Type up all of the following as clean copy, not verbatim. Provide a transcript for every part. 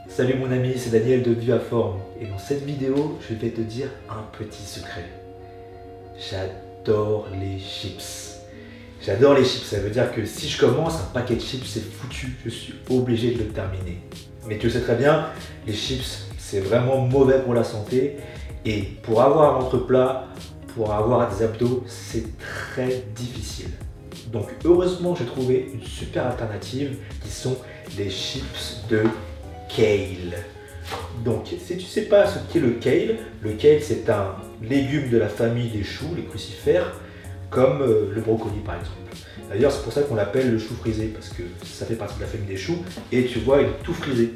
Salut mon ami, c'est Daniel de Vivaform et dans cette vidéo, je vais te dire un petit secret. J'adore les chips. J'adore les chips, ça veut dire que si je commence un paquet de chips, c'est foutu, je suis obligé de le terminer. Mais tu le sais très bien, les chips, c'est vraiment mauvais pour la santé et pour avoir un ventre plat, pour avoir des abdos, c'est très difficile. Donc heureusement, j'ai trouvé une super alternative qui sont les chips de kale. Donc si tu ne sais pas ce qu'est le kale c'est un légume de la famille des choux, les crucifères, comme le brocoli par exemple. D'ailleurs c'est pour ça qu'on l'appelle le chou frisé, parce que ça fait partie de la famille des choux, et tu vois il est tout frisé.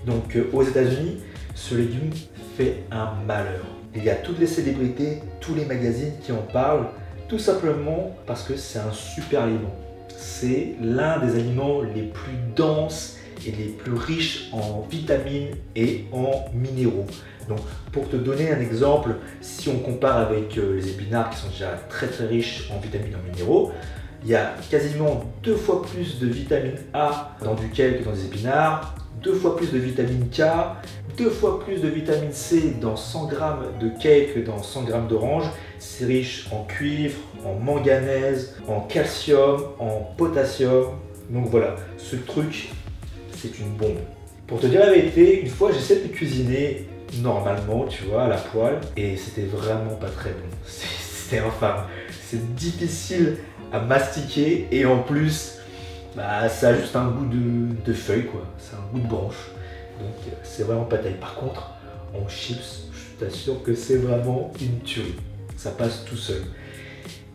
Donc aux États-Unis, ce légume fait un malheur. Il y a toutes les célébrités, tous les magazines qui en parlent, tout simplement parce que c'est un super aliment. C'est l'un des aliments les plus denses et les plus riches en vitamines et en minéraux. Donc pour te donner un exemple, si on compare avec les épinards qui sont déjà très riches en vitamines et en minéraux, il y a quasiment 2 fois plus de vitamine A dans du kale que dans des épinards, 2 fois plus de vitamine K, 2 fois plus de vitamine C dans 100 g de kale que dans 100 g d'orange. C'est riche en cuivre, en manganèse, en calcium, en potassium. Donc voilà, ce truc, c'est une bombe. Pour te dire la vérité, une fois j'essaie de cuisiner normalement, tu vois, à la poêle, et c'était vraiment pas très bon. C'était infâme. C'est difficile à mastiquer et en plus, ça a juste un goût de feuille, quoi. C'est un goût de branche. Donc c'est vraiment pas taille. Par contre, en chips, je t'assure que c'est vraiment une tuerie. Ça passe tout seul.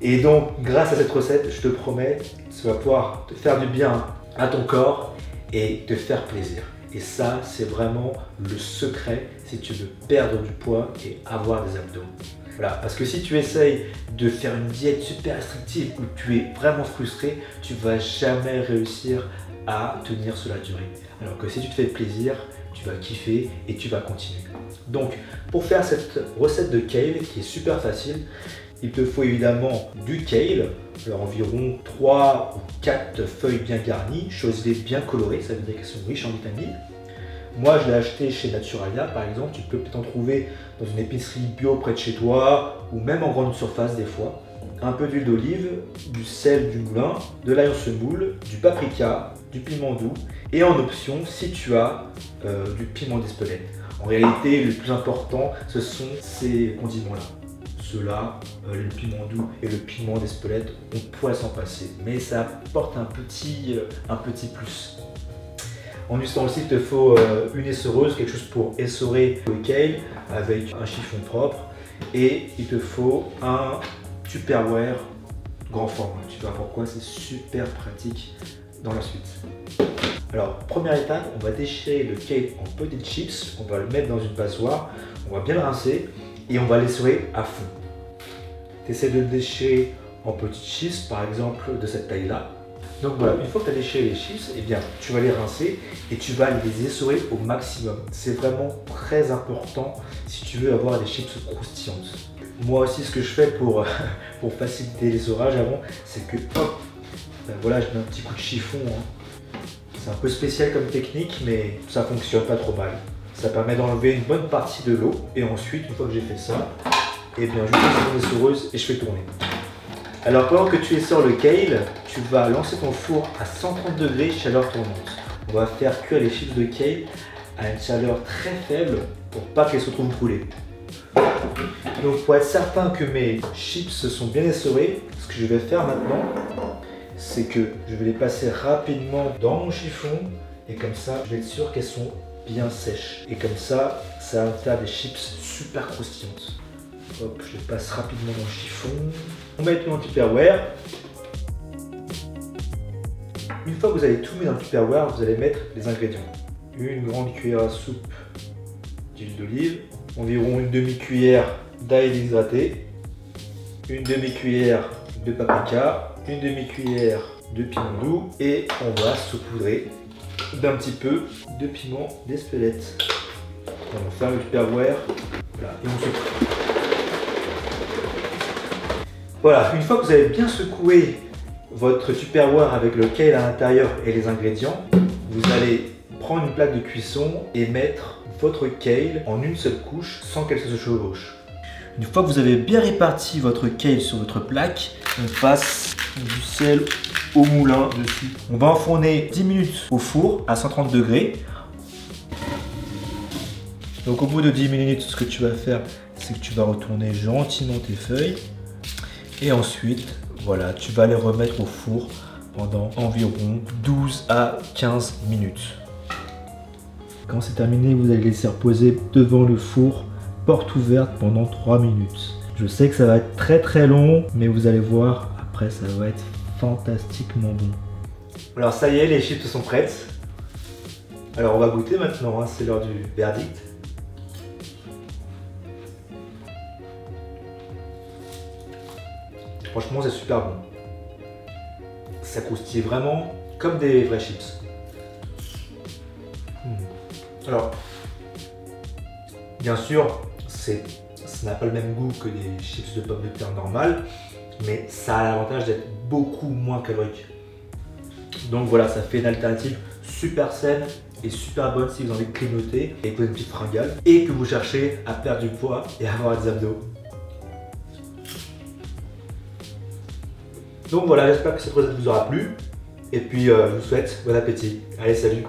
Et donc, grâce à cette recette, je te promets, ça va pouvoir te faire du bien à ton corps et te faire plaisir. Et ça, c'est vraiment le secret si tu veux perdre du poids et avoir des abdos. Voilà, parce que si tu essayes de faire une diète super restrictive où tu es vraiment frustré, tu ne vas jamais réussir à tenir sur la durée. Alors que si tu te fais plaisir, tu vas kiffer et tu vas continuer. Donc, pour faire cette recette de kale qui est super facile, il te faut évidemment du kale, alors environ 3 ou 4 feuilles bien garnies, choisis-les bien colorées, ça veut dire qu'elles sont riches en vitamines. Moi je l'ai acheté chez Naturalia par exemple, tu peux peut-être en trouver dans une épicerie bio près de chez toi, ou même en grande surface des fois. Un peu d'huile d'olive, du sel du moulin, de l'ail en semoule, du paprika, du piment doux, et en option si tu as du piment d'Espelette. En réalité le plus important ce sont ces condiments-là. Ceux-là, le piment doux et le piment d'Espelette, on pourrait s'en passer, mais ça apporte un petit plus. En ustensile, il te faut une essoreuse, quelque chose pour essorer le kale avec un chiffon propre, et il te faut un Tupperware grand format. Tu vois pourquoi c'est super pratique dans la suite. Alors, première étape, on va déchirer le kale en petites chips, on va le mettre dans une passoire, on va bien le rincer et on va l'essorer à fond. Tu essaies de le déchirer en petites chips, par exemple de cette taille-là. Donc voilà, une fois que tu as déchiré les chips, eh bien, tu vas les rincer et tu vas les essorer au maximum. C'est vraiment très important si tu veux avoir des chips croustillantes. Moi aussi, ce que je fais pour faciliter l'essorage avant, c'est que hop, voilà, je mets un petit coup de chiffon. C'est un peu spécial comme technique, mais ça fonctionne pas trop mal. Ça permet d'enlever une bonne partie de l'eau. Et ensuite, une fois que j'ai fait ça, eh bien, je pose mon essoreuse et je fais tourner. Alors pendant que tu essores le kale, tu vas lancer ton four à 130 degrés chaleur tournante. On va faire cuire les chips de kale à une chaleur très faible pour pas qu'elles se retrouvent brûlées. Donc pour être certain que mes chips se sont bien essorées, ce que je vais faire maintenant, c'est que je vais les passer rapidement dans mon chiffon et comme ça, je vais être sûr qu'elles sont bien sèches. Et comme ça, ça va me faire des chips super croustillantes. Hop, je les passe rapidement dans le chiffon. On met tout dans le Tupperware. Une fois que vous avez tout mis dans le Tupperware, vous allez mettre les ingrédients. Une grande cuillère à soupe d'huile d'olive, environ une demi-cuillère d'ail déshydraté, une demi-cuillère de paprika, une demi-cuillère de piment doux et on va saupoudrer d'un petit peu de piment d'Espelette. On va faire le Tupperware. Voilà, et on saupoudre. Voilà, une fois que vous avez bien secoué votre Tupperware avec le kale à l'intérieur et les ingrédients, vous allez prendre une plaque de cuisson et mettre votre kale en une seule couche sans qu'elle se chevauche. Une fois que vous avez bien réparti votre kale sur votre plaque, on passe du sel au moulin dessus. On va enfourner 10 minutes au four à 130 degrés. Donc au bout de 10 minutes, ce que tu vas faire, c'est que tu vas retourner gentiment tes feuilles. Et ensuite, voilà, tu vas les remettre au four pendant environ 12 à 15 minutes. Quand c'est terminé, vous allez laisser reposer devant le four, porte ouverte pendant 3 minutes. Je sais que ça va être très long, mais vous allez voir, après ça va être fantastiquement bon. Alors ça y est, les chips sont prêtes. Alors on va goûter maintenant, hein, c'est l'heure du verdict. Franchement, c'est super bon. Ça croustille vraiment comme des vrais chips. Alors, bien sûr, ça n'a pas le même goût que les chips de pommes de terre normales, mais ça a l'avantage d'être beaucoup moins calorique. Donc voilà, ça fait une alternative super saine et super bonne si vous avez envie de grignoter et poser une petite fringale et que vous cherchez à perdre du poids et à avoir des abdos. Donc voilà, j'espère que cette recette vous aura plu. Et puis je vous souhaite bon appétit. Allez, salut!